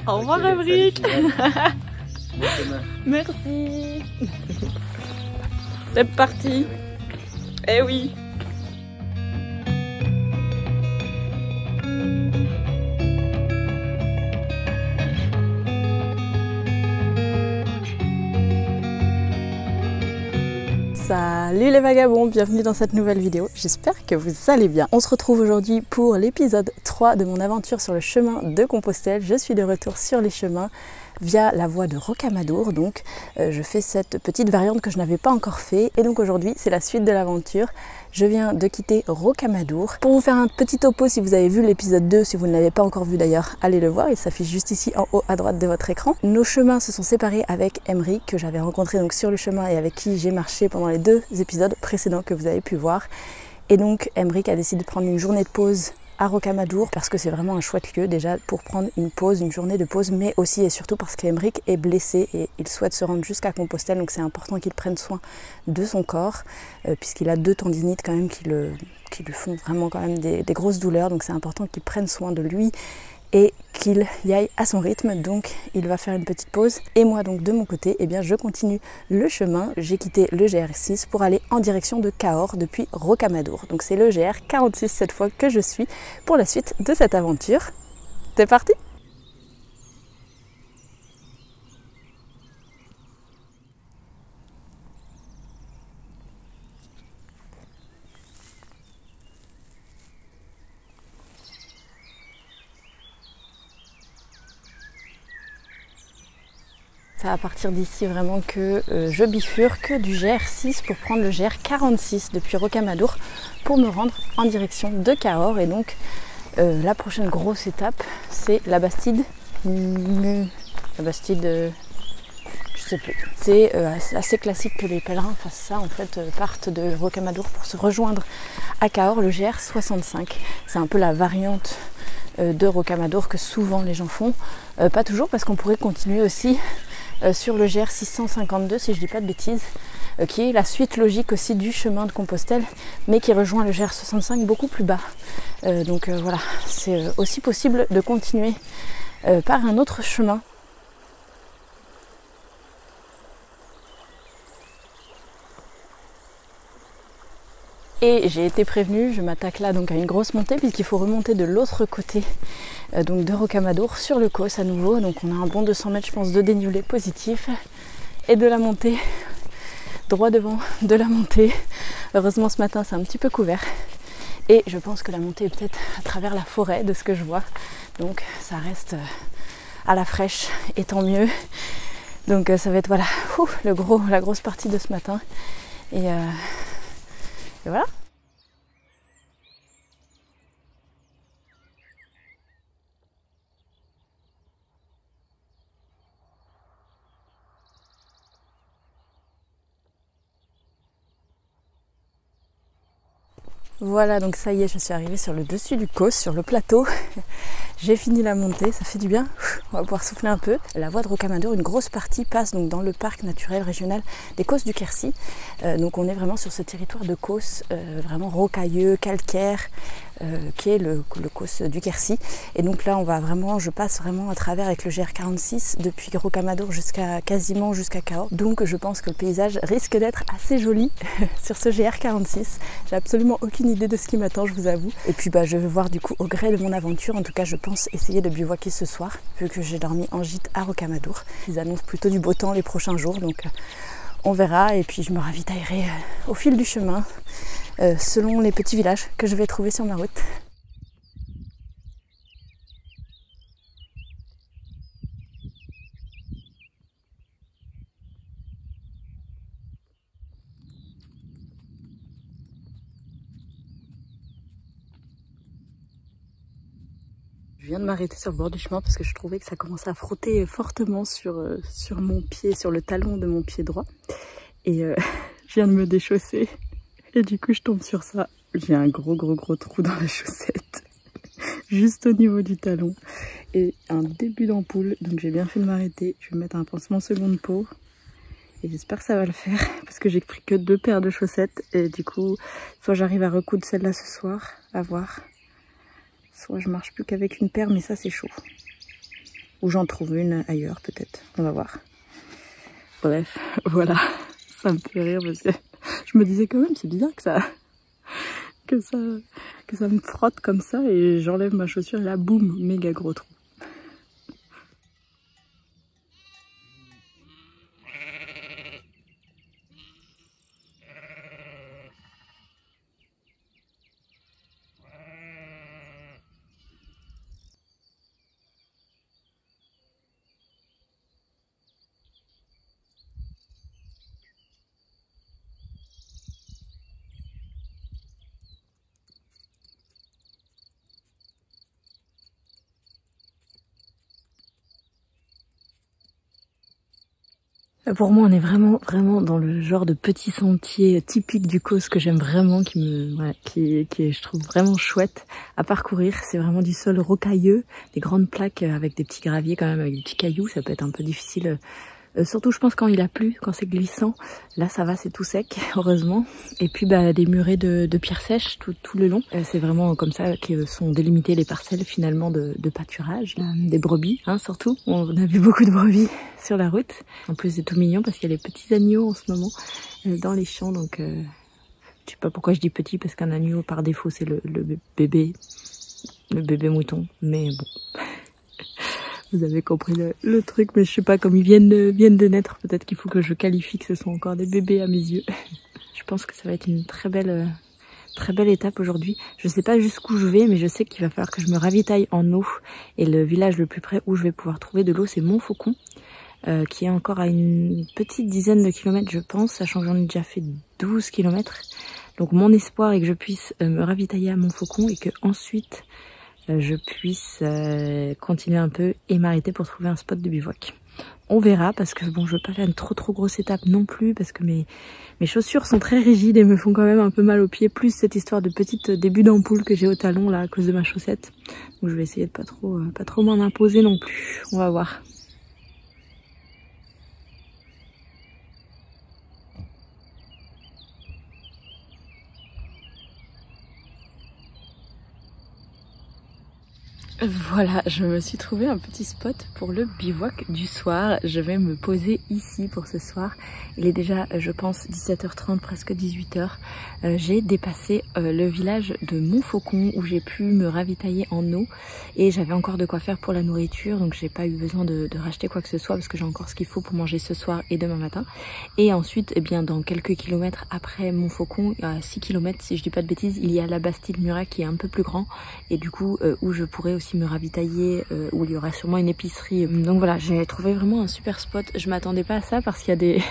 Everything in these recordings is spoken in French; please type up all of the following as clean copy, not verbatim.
Au revoir Emric. Merci. C'est parti. Eh oui. Salut les vagabonds, bienvenue dans cette nouvelle vidéo, j'espère que vous allez bien. On se retrouve aujourd'hui pour l'épisode 3 de mon aventure sur le chemin de Compostelle. Je suis de retour sur les chemins via la voie de Rocamadour, donc je fais cette petite variante que je n'avais pas encore fait et donc aujourd'hui c'est la suite de l'aventure. Je viens de quitter Rocamadour. Pour vous faire un petit topo, si vous avez vu l'épisode 2, si vous ne l'avez pas encore vu d'ailleurs, allez le voir, il s'affiche juste ici en haut à droite de votre écran. Nos chemins se sont séparés avec Emric, que j'avais rencontré donc sur le chemin et avec qui j'ai marché pendant les 2 épisodes précédents que vous avez pu voir. Et donc Emric a décidé de prendre une journée de pause à Rocamadour parce que c'est vraiment un chouette lieu déjà pour prendre une pause, une journée de pause, mais aussi et surtout parce qu'Emric est blessé et il souhaite se rendre jusqu'à Compostelle, donc c'est important qu'il prenne soin de son corps puisqu'il a 2 tendinites quand même qui lui font vraiment quand même des grosses douleurs, donc c'est important qu'il prenne soin de lui et qu'il y aille à son rythme, donc il va faire une petite pause. Et moi donc de mon côté, eh bien, je continue le chemin. J'ai quitté le GR6 pour aller en direction de Cahors depuis Rocamadour. Donc c'est le GR46 cette fois que je suis pour la suite de cette aventure. C'est parti! C'est à partir d'ici vraiment que je bifurque du GR6 pour prendre le GR46 depuis Rocamadour pour me rendre en direction de Cahors. Et donc la prochaine grosse étape c'est la Bastide. La Bastide, je sais plus. C'est assez classique que les pèlerins fassent ça en fait, partent de Rocamadour pour se rejoindre à Cahors, le GR65. C'est un peu la variante de Rocamadour que souvent les gens font. Pas toujours parce qu'on pourrait continuer aussi sur le GR652 si je dis pas de bêtises, qui est la suite logique aussi du chemin de Compostelle mais qui rejoint le GR65 beaucoup plus bas. Donc voilà, c'est aussi possible de continuer par un autre chemin. Et j'ai été prévenue, je m'attaque là donc à une grosse montée puisqu'il faut remonter de l'autre côté donc de Rocamadour sur le Causse à nouveau. Donc on a un bon 200 mètres je pense de dénivelé positif et de la montée droit devant de la montée. Heureusement ce matin c'est un petit peu couvert et je pense que la montée est peut-être à travers la forêt de ce que je vois. Donc ça reste à la fraîche et tant mieux. Donc ça va être voilà la grosse partie de ce matin et voilà. Voilà, donc ça y est, je suis arrivée sur le dessus du Causse, sur le plateau. J'ai fini la montée, ça fait du bien. On va pouvoir souffler un peu. La voie de Rocamadour, une grosse partie passe donc dans le parc naturel régional des Causses du Quercy. Donc on est vraiment sur ce territoire de Causse, vraiment rocailleux, calcaire, qui est le Causse du Quercy. Et donc là, je passe vraiment à travers avec le GR46 depuis Rocamadour quasiment jusqu'à Cahors. Donc je pense que le paysage risque d'être assez joli sur ce GR46. J'ai absolument aucune idée de ce qui m'attend, je vous avoue. Et puis je vais voir du coup au gré de mon aventure. En tout cas, je pense essayer de bivouaquer ce soir, vu que j'ai dormi en gîte à Rocamadour. Ils annoncent plutôt du beau temps les prochains jours, donc on verra. Et puis je me ravitaillerai au fil du chemin, selon les petits villages que je vais trouver sur ma route. Je viens de m'arrêter sur le bord du chemin parce que je trouvais que ça commençait à frotter fortement sur mon pied, sur le talon de mon pied droit. Et je viens de me déchausser. Et du coup, je tombe sur ça. J'ai un gros trou dans la chaussette. Juste au niveau du talon. Et un début d'ampoule. Donc j'ai bien fait de m'arrêter. Je vais mettre un pansement seconde peau. Et j'espère que ça va le faire. Parce que j'ai pris que 2 paires de chaussettes. Et du coup, soit j'arrive à recoudre celle-là ce soir. À voir. Soit je marche plus qu'avec une paire, mais ça c'est chaud. Ou j'en trouve une ailleurs peut-être, on va voir. Bref, voilà, ça me fait rire parce que je me disais quand même, c'est bizarre que ça me frotte comme ça et j'enlève ma chaussure et là, boum, méga gros trou. Pour moi, on est vraiment dans le genre de petit sentier typique du Causse que j'aime vraiment, qui est, je trouve vraiment chouette à parcourir. C'est vraiment du sol rocailleux, des grandes plaques avec des petits graviers quand même, avec des petits cailloux. Ça peut être un peu difficile. Surtout je pense quand il a plu, quand c'est glissant, là ça va, c'est tout sec, heureusement. Et puis des murets de pierres sèches tout le long. C'est vraiment comme ça que sont délimitées les parcelles finalement de pâturage, des brebis hein, surtout. On a vu beaucoup de brebis sur la route. En plus c'est tout mignon parce qu'il y a les petits agneaux en ce moment dans les champs. Donc je sais pas pourquoi je dis petit, parce qu'un agneau par défaut c'est le bébé mouton, mais bon. Vous avez compris le truc, mais je sais pas, comme ils viennent de naître, peut-être qu'il faut que je qualifie que ce sont encore des bébés à mes yeux. Je pense que ça va être une très belle étape aujourd'hui. Je sais pas jusqu'où je vais, mais je sais qu'il va falloir que je me ravitaille en eau. Et le village le plus près où je vais pouvoir trouver de l'eau, c'est Montfaucon, qui est encore à une petite dizaine de kilomètres, je pense, sachant que j'en ai déjà fait 12 kilomètres. Donc mon espoir est que je puisse me ravitailler à Montfaucon et que ensuite je puisse continuer un peu et m'arrêter pour trouver un spot de bivouac. On verra, parce que bon, je veux pas faire une trop grosse étape non plus, parce que mes chaussures sont très rigides et me font quand même un peu mal aux pieds, plus cette histoire de petite début d'ampoule que j'ai au talon là à cause de ma chaussette. Donc je vais essayer de pas trop m'en imposer non plus. On va voir. Voilà, je me suis trouvé un petit spot pour le bivouac du soir. Je vais me poser ici pour ce soir. Il est déjà, je pense, 17h30, presque 18h. J'ai dépassé le village de Montfaucon où j'ai pu me ravitailler en eau. Et j'avais encore de quoi faire pour la nourriture, donc j'ai pas eu besoin de racheter quoi que ce soit parce que j'ai encore ce qu'il faut pour manger ce soir et demain matin. Et ensuite, eh bien, dans quelques kilomètres après Montfaucon, à 6 km si je dis pas de bêtises, il y a la Bastide-Murat qui est un peu plus grand et du coup où je pourrais aussi me ravitailler, où il y aura sûrement une épicerie. Donc voilà, j'ai trouvé vraiment un super spot. Je m'attendais pas à ça parce qu'il y a des,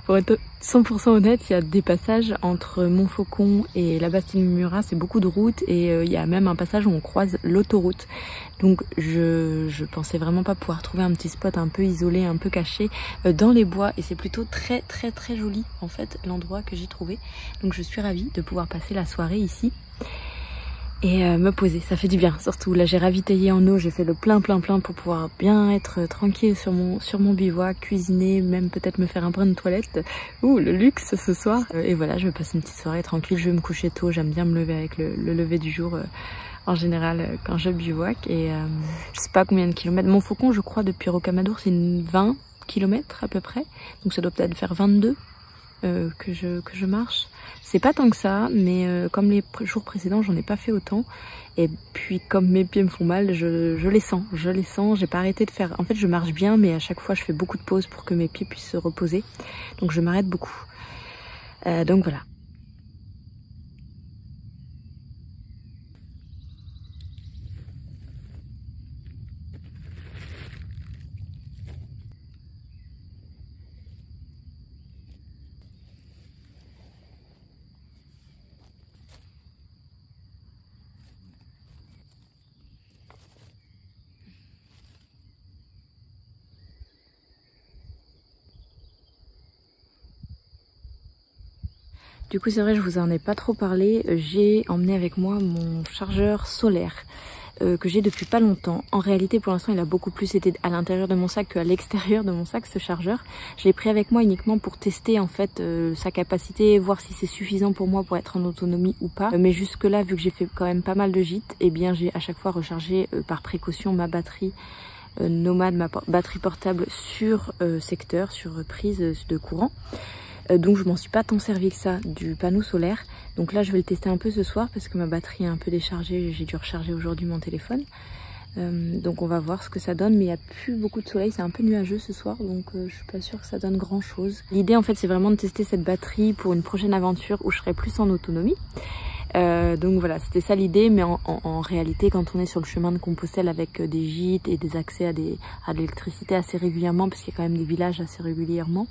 pour être 100% honnête, il y a des passages entre Montfaucon et la Bastide-Murat, c'est beaucoup de routes et il y a même un passage où on croise l'autoroute. Donc je pensais vraiment pas pouvoir trouver un petit spot un peu isolé, un peu caché dans les bois, et c'est plutôt très joli en fait l'endroit que j'ai trouvé. Donc je suis ravie de pouvoir passer la soirée ici et me poser, ça fait du bien. Surtout là j'ai ravitaillé en eau, j'ai fait le plein pour pouvoir bien être tranquille sur mon bivouac, cuisiner, même peut-être me faire un brin de toilette. Ouh, le luxe ce soir. Et voilà, je vais passer une petite soirée tranquille, je vais me coucher tôt, j'aime bien me lever avec le lever du jour en général quand je bivouac. Et je sais pas combien de kilomètres. Montfaucon, je crois, depuis Rocamadour, c'est 20 km à peu près. Donc ça doit peut-être faire 22 que je marche. C'est pas tant que ça, mais comme les jours précédents, j'en ai pas fait autant. Et puis comme mes pieds me font mal, je les sens. J'ai pas arrêté de faire. En fait, je marche bien, mais à chaque fois, je fais beaucoup de pauses pour que mes pieds puissent se reposer. Donc je m'arrête beaucoup. Donc voilà. Du coup c'est vrai, je vous en ai pas trop parlé, j'ai emmené avec moi mon chargeur solaire que j'ai depuis pas longtemps. En réalité pour l'instant il a beaucoup plus été à l'intérieur de mon sac qu'à l'extérieur de mon sac, ce chargeur. Je l'ai pris avec moi uniquement pour tester en fait sa capacité, voir si c'est suffisant pour moi pour être en autonomie ou pas. Mais jusque là, vu que j'ai fait quand même pas mal de gîtes, eh bien j'ai à chaque fois rechargé par précaution ma batterie nomade, ma batterie portable sur secteur, sur prise de courant. Donc je m'en suis pas tant servi que ça du panneau solaire. Donc là je vais le tester un peu ce soir parce que ma batterie est un peu déchargée, j'ai dû recharger aujourd'hui mon téléphone. Donc on va voir ce que ça donne, mais il n'y a plus beaucoup de soleil, c'est un peu nuageux ce soir, donc je suis pas sûre que ça donne grand chose. L'idée en fait c'est vraiment de tester cette batterie pour une prochaine aventure où je serai plus en autonomie. Donc voilà, c'était ça l'idée, mais en réalité quand on est sur le chemin de Compostelle avec des gîtes et des accès à de l'électricité assez régulièrement, parce qu'il y a quand même des villages assez régulièrement,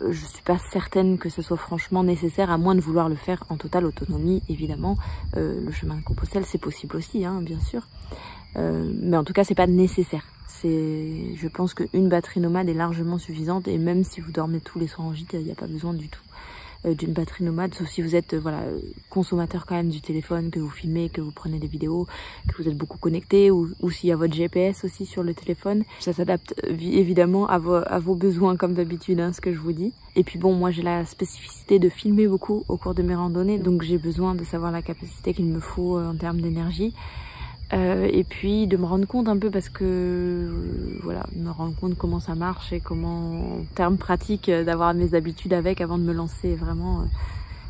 je suis pas certaine que ce soit franchement nécessaire, à moins de vouloir le faire en totale autonomie, évidemment. Le chemin de Compostelle c'est possible aussi, hein, bien sûr. Mais en tout cas c'est pas nécessaire. Je pense qu'une batterie nomade est largement suffisante, et même si vous dormez tous les soirs en gîte, il n'y a pas besoin du tout d'une batterie nomade, sauf si vous êtes voilà, consommateur quand même du téléphone, que vous filmez, que vous prenez des vidéos, que vous êtes beaucoup connecté, ou s'il y a votre GPS aussi sur le téléphone. Ça s'adapte évidemment à vos besoins comme d'habitude, hein, ce que je vous dis. Et puis bon, moi j'ai la spécificité de filmer beaucoup au cours de mes randonnées, donc j'ai besoin de savoir la capacité qu'il me faut en termes d'énergie. Et puis de me rendre compte un peu, parce que voilà, me rendre compte comment ça marche et comment en termes pratiques d'avoir mes habitudes avec avant de me lancer. Vraiment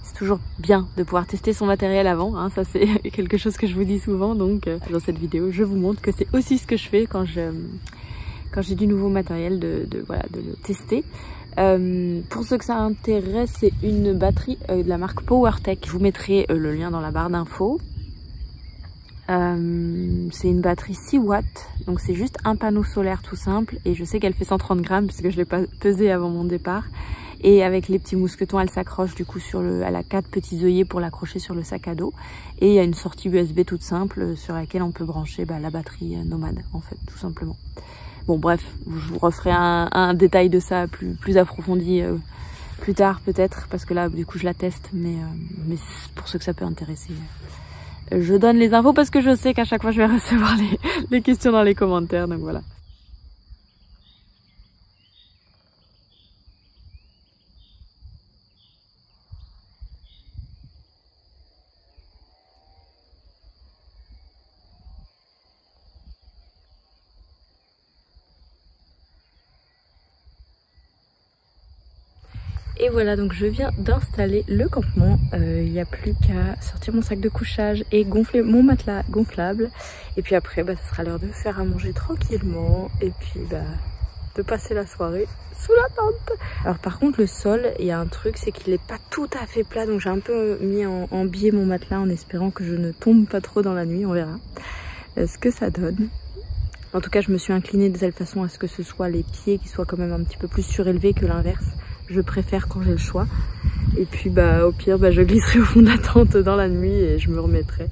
c'est toujours bien de pouvoir tester son matériel avant, hein, ça c'est quelque chose que je vous dis souvent. Donc dans cette vidéo je vous montre que c'est aussi ce que je fais quand j'ai du nouveau matériel, de le tester. Pour ceux que ça intéresse, c'est une batterie de la marque PowerTech. Je vous mettrai le lien dans la barre d'infos. C'est une batterie 6 watts, donc c'est juste un panneau solaire tout simple, et je sais qu'elle fait 130 grammes puisque je l'ai pas pesé avant mon départ. Et avec les petits mousquetons, elle s'accroche du coup elle a 4 petits œillets pour l'accrocher sur le sac à dos, et il y a une sortie USB toute simple sur laquelle on peut brancher la batterie nomade, en fait, tout simplement. Bon bref, je vous referai un détail de ça plus approfondi plus tard peut-être, parce que là du coup je la teste, mais pour ceux que ça peut intéresser, je donne les infos parce que je sais qu'à chaque fois je vais recevoir les questions dans les commentaires, donc voilà. Et voilà, donc je viens d'installer le campement. Il n'y a plus qu'à sortir mon sac de couchage et gonfler mon matelas gonflable. Et puis après, ce sera l'heure de faire à manger tranquillement. Et puis de passer la soirée sous la tente. Alors par contre, le sol, il y a un truc, c'est qu'il n'est pas tout à fait plat. Donc j'ai un peu mis en biais mon matelas en espérant que je ne tombe pas trop dans la nuit. On verra ce que ça donne. En tout cas, je me suis inclinée de telle façon à ce que ce soit les pieds qui soient quand même un petit peu plus surélevés que l'inverse. Je préfère quand j'ai le choix. Et puis au pire, je glisserai au fond de la tente dans la nuit et je me remettrai.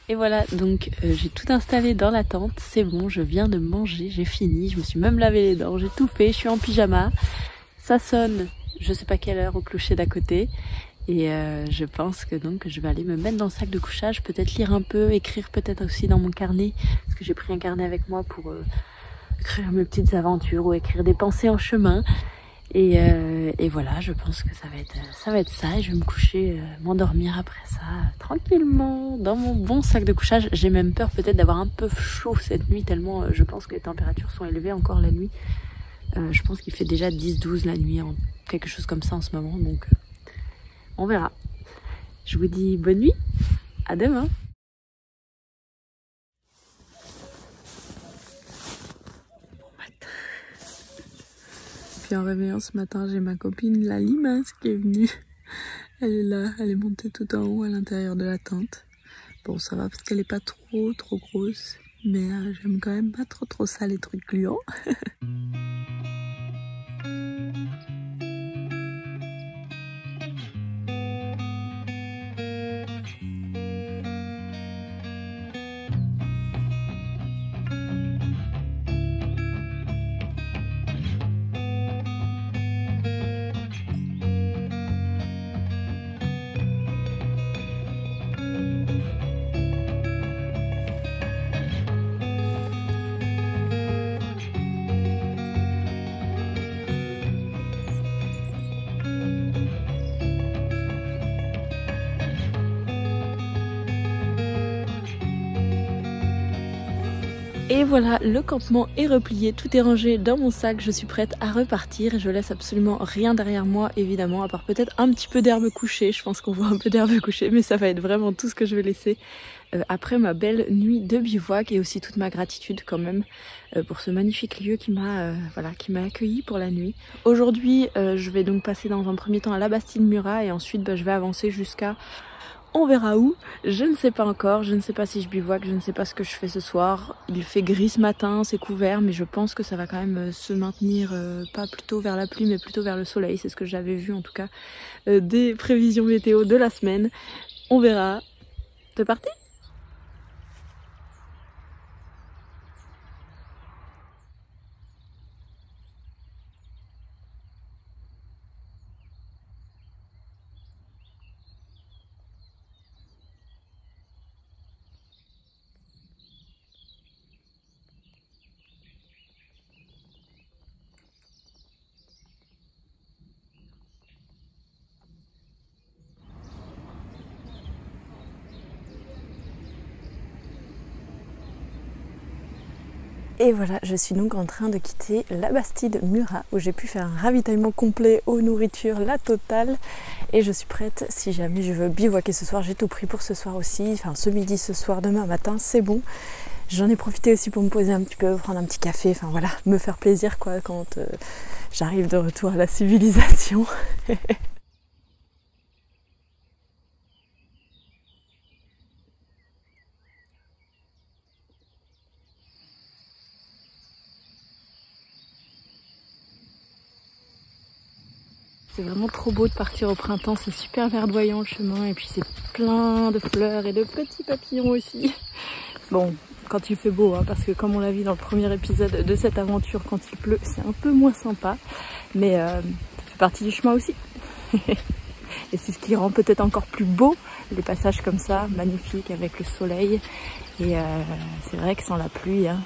Et voilà, donc j'ai tout installé dans la tente, c'est bon, je viens de manger, j'ai fini, je me suis même lavé les dents, j'ai tout fait, je suis en pyjama. Ça sonne, je sais pas quelle heure, au clocher d'à côté. Et je pense que donc je vais aller me mettre dans le sac de couchage, peut-être lire un peu, écrire peut-être aussi dans mon carnet, parce que j'ai pris un carnet avec moi pour écrire mes petites aventures ou écrire des pensées en chemin. Et voilà, je pense que ça va être ça, et je vais me coucher, m'endormir après ça, tranquillement, dans mon bon sac de couchage. J'ai même peur peut-être d'avoir un peu chaud cette nuit, tellement je pense que les températures sont élevées encore la nuit. Je pense qu'il fait déjà 10-12 la nuit, quelque chose comme ça en ce moment, donc on verra. Je vous dis bonne nuit, à demain. Puis en réveillant ce matin, j'ai ma copine la limace qui est venue. Elle est là, elle est montée tout en haut à l'intérieur de la tente. Bon, ça va parce qu'elle est pas trop grosse, mais j'aime quand même pas trop ça, les trucs gluants. Et voilà, le campement est replié, tout est rangé dans mon sac, je suis prête à repartir. Je laisse absolument rien derrière moi évidemment, à part peut-être un petit peu d'herbe couchée. Je pense qu'on voit un peu d'herbe couchée, mais ça va être vraiment tout ce que je vais laisser après ma belle nuit de bivouac, et aussi toute ma gratitude quand même pour ce magnifique lieu qui m'a accueilli pour la nuit. Aujourd'hui je vais donc passer dans un premier temps à la Bastide-Murat, et ensuite je vais avancer jusqu'à... on verra où, je ne sais pas encore, je ne sais pas si je bivouac, je ne sais pas ce que je fais ce soir. Il fait gris ce matin, c'est couvert, mais je pense que ça va quand même se maintenir, pas plutôt vers la pluie, mais plutôt vers le soleil. C'est ce que j'avais vu en tout cas des prévisions météo de la semaine. On verra. T'es parti ? Et voilà, je suis donc en train de quitter la Bastide-Murat où j'ai pu faire un ravitaillement complet aux nourritures, la totale. Et je suis prête si jamais je veux bivouaquer ce soir. J'ai tout pris pour ce soir aussi, enfin ce midi, ce soir, demain matin, c'est bon. J'en ai profité aussi pour me poser un petit peu, prendre un petit café, enfin voilà, me faire plaisir quoi quand j'arrive de retour à la civilisation. C'est vraiment trop beau de partir au printemps, c'est super verdoyant le chemin, et puis c'est plein de fleurs et de petits papillons aussi. Bon, quand il fait beau, hein, parce que comme on l'a vu dans le premier épisode de cette aventure, quand il pleut, c'est un peu moins sympa, mais ça fait partie du chemin aussi. Et c'est ce qui rend peut-être encore plus beau les passages comme ça, magnifiques avec le soleil. Et c'est vrai que sans la pluie, hein,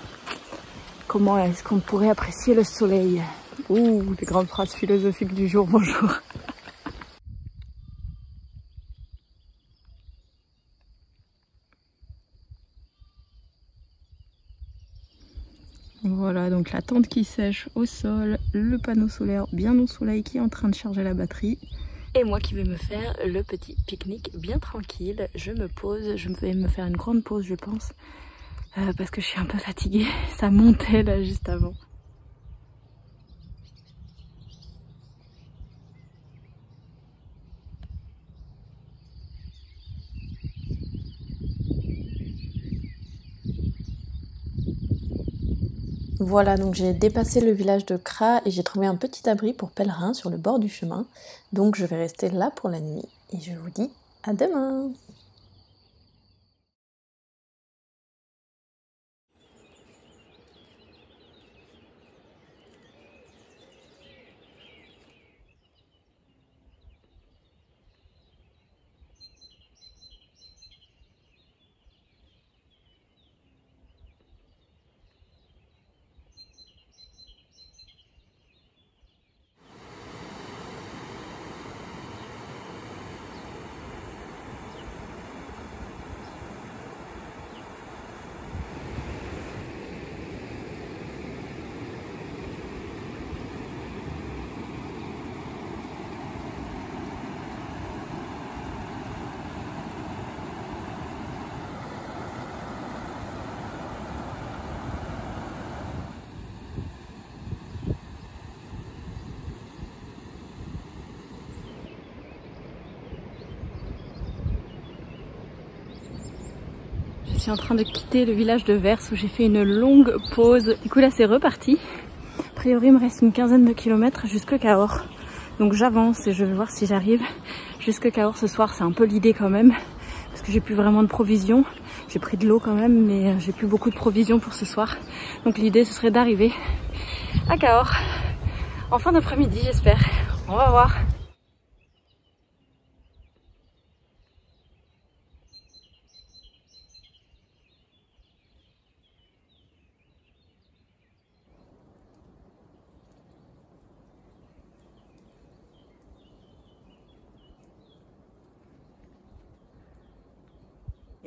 comment est-ce qu'on pourrait apprécier le soleil ? Ouh, les grandes phrases philosophiques du jour, bonjour. Voilà, donc la tente qui sèche au sol, le panneau solaire bien au soleil qui est en train de charger la batterie. Et moi qui vais me faire le petit pique-nique bien tranquille. Je me pose, je vais me faire une grande pause je pense, parce que je suis un peu fatiguée. Ça montait là juste avant. Voilà, donc j'ai dépassé le village de Kra et j'ai trouvé un petit abri pour pèlerins sur le bord du chemin. Donc je vais rester là pour la nuit et je vous dis à demain! Je suis en train de quitter le village de Vers où j'ai fait une longue pause. Du coup là c'est reparti. A priori il me reste une quinzaine de kilomètres jusque Cahors. Donc j'avance et je vais voir si j'arrive jusque Cahors ce soir. C'est un peu l'idée quand même. Parce que j'ai plus vraiment de provisions. J'ai pris de l'eau quand même, mais j'ai plus beaucoup de provisions pour ce soir. Donc l'idée ce serait d'arriver à Cahors en fin d'après-midi j'espère. On va voir.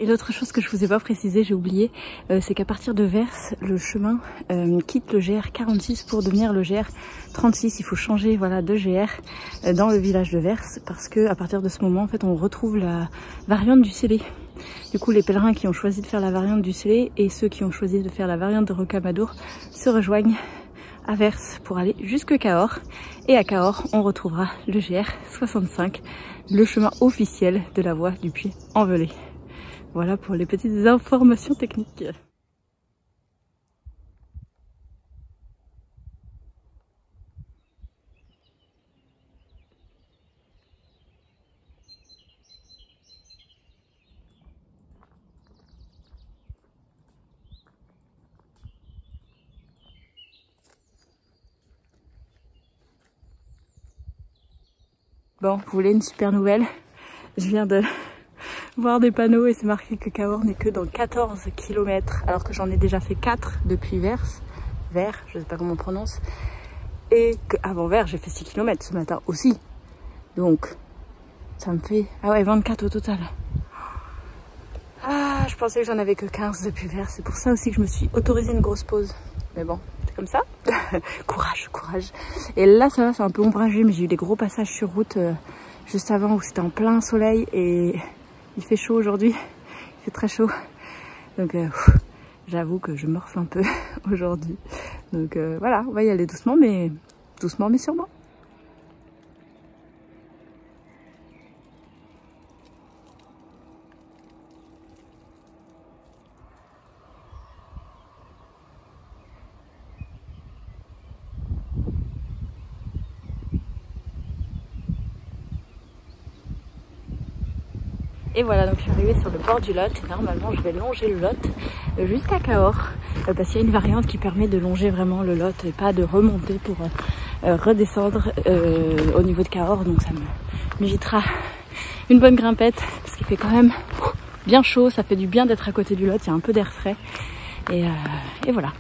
Et l'autre chose que je vous ai pas précisé, j'ai oublié, c'est qu'à partir de Vers, le chemin quitte le GR 46 pour devenir le GR 36. Il faut changer voilà, de GR dans le village de Vers parce que à partir de ce moment, en fait, on retrouve la variante du Célé. Du coup, les pèlerins qui ont choisi de faire la variante du Célé et ceux qui ont choisi de faire la variante de Rocamadour se rejoignent à Vers pour aller jusque Cahors. Et à Cahors, on retrouvera le GR 65, le chemin officiel de la voie du Puy-en-Velay. Voilà pour les petites informations techniques. Bon, vous voulez une super nouvelle? Je viens de voir des panneaux et c'est marqué que Cahors n'est que dans 14 km alors que j'en ai déjà fait 4 depuis Vers, je sais pas comment on prononce, et qu'avant Vers j'ai fait 6 km ce matin aussi, donc ça me fait 24 au total. Ah, je pensais que j'en avais que 15 depuis Vers, c'est pour ça aussi que je me suis autorisé une grosse pause, mais bon, c'est comme ça. Courage. Et là ça va, c'est un peu ombragé, mais j'ai eu des gros passages sur route juste avant où c'était en plein soleil et il fait chaud aujourd'hui, il fait très chaud, donc j'avoue que je morfle un peu aujourd'hui, donc voilà, on va y aller doucement mais sûrement. Et voilà, donc je suis arrivée sur le bord du Lot et normalement je vais longer le Lot jusqu'à Cahors parce qu'il y a une variante qui permet de longer vraiment le Lot et pas de remonter pour redescendre au niveau de Cahors, donc ça m'évitera une bonne grimpette parce qu'il fait quand même bien chaud, ça fait du bien d'être à côté du Lot, il y a un peu d'air frais et voilà,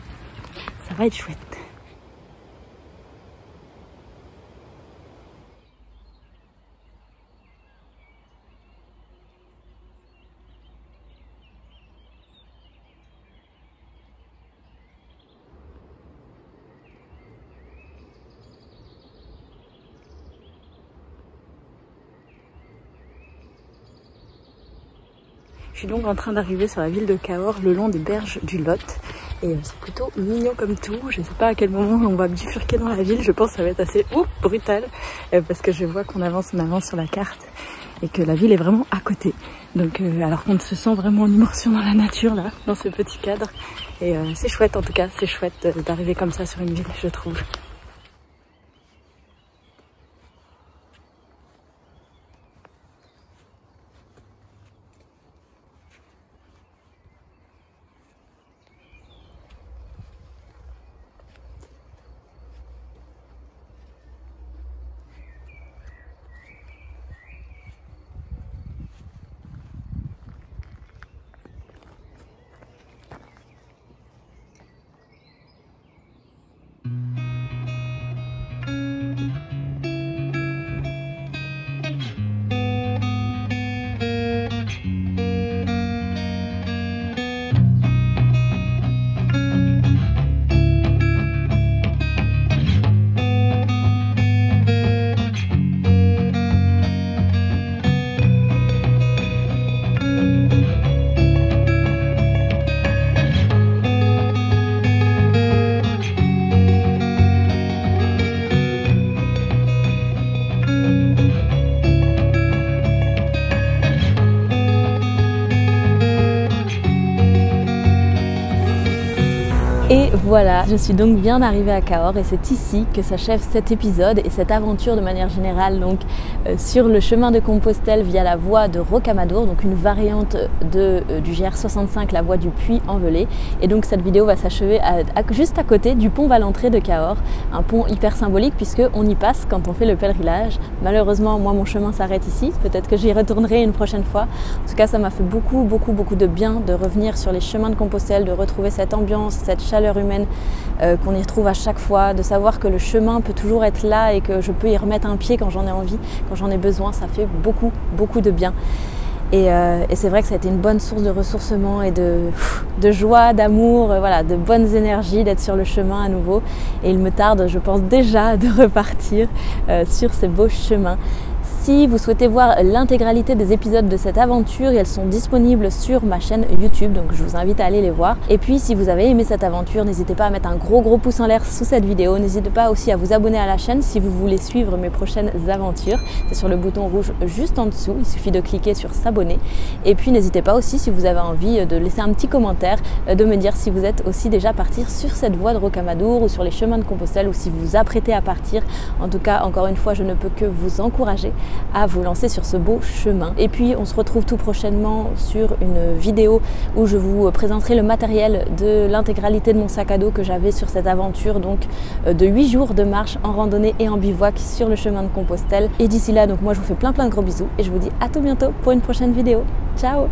ça va être chouette. Je suis donc en train d'arriver sur la ville de Cahors le long des berges du Lot et c'est plutôt mignon comme tout. Je ne sais pas à quel moment on va bifurquer dans la ville, je pense que ça va être assez brutal parce que je vois qu'on avance sur la carte et que la ville est vraiment à côté. Donc alors qu'on se sent vraiment en immersion dans la nature là, dans ce petit cadre et c'est chouette en tout cas, c'est chouette d'arriver comme ça sur une ville, je trouve. Et voilà, je suis donc bien arrivée à Cahors et c'est ici que s'achève cet épisode et cette aventure de manière générale donc sur le chemin de Compostelle via la voie de Rocamadour, donc une variante du GR 65, la voie du Puy-en-Velay. Et donc cette vidéo va s'achever juste à côté du pont Valentré de Cahors, un pont hyper symbolique puisque on y passe quand on fait le pèlerinage. Malheureusement, moi mon chemin s'arrête ici, peut-être que j'y retournerai une prochaine fois. En tout cas, ça m'a fait beaucoup de bien de revenir sur les chemins de Compostelle, de retrouver cette ambiance, cette chaleur humaine qu'on y retrouve à chaque fois, de savoir que le chemin peut toujours être là et que je peux y remettre un pied quand j'en ai envie, quand j'en ai besoin. Ça fait beaucoup de bien. Et c'est vrai que ça a été une bonne source de ressourcement et de joie, d'amour, voilà, de bonnes énergies d'être sur le chemin à nouveau. Et il me tarde, je pense déjà, de repartir sur ces beaux chemins. Si vous souhaitez voir l'intégralité des épisodes de cette aventure, elles sont disponibles sur ma chaîne YouTube, donc je vous invite à aller les voir. Et puis si vous avez aimé cette aventure, n'hésitez pas à mettre un gros pouce en l'air sous cette vidéo. N'hésitez pas aussi à vous abonner à la chaîne si vous voulez suivre mes prochaines aventures. C'est sur le bouton rouge juste en dessous, il suffit de cliquer sur s'abonner. Et puis n'hésitez pas aussi, si vous avez envie, de laisser un petit commentaire, de me dire si vous êtes aussi déjà parti sur cette voie de Rocamadour ou sur les chemins de Compostelle, ou si vous vous apprêtez à partir. En tout cas, encore une fois, je ne peux que vous encourager à vous lancer sur ce beau chemin. Et puis on se retrouve tout prochainement sur une vidéo où je vous présenterai le matériel de l'intégralité de mon sac à dos que j'avais sur cette aventure, donc de 8 jours de marche en randonnée et en bivouac sur le chemin de Compostelle. Et d'ici là, donc moi je vous fais plein de gros bisous et je vous dis à tout bientôt pour une prochaine vidéo. Ciao!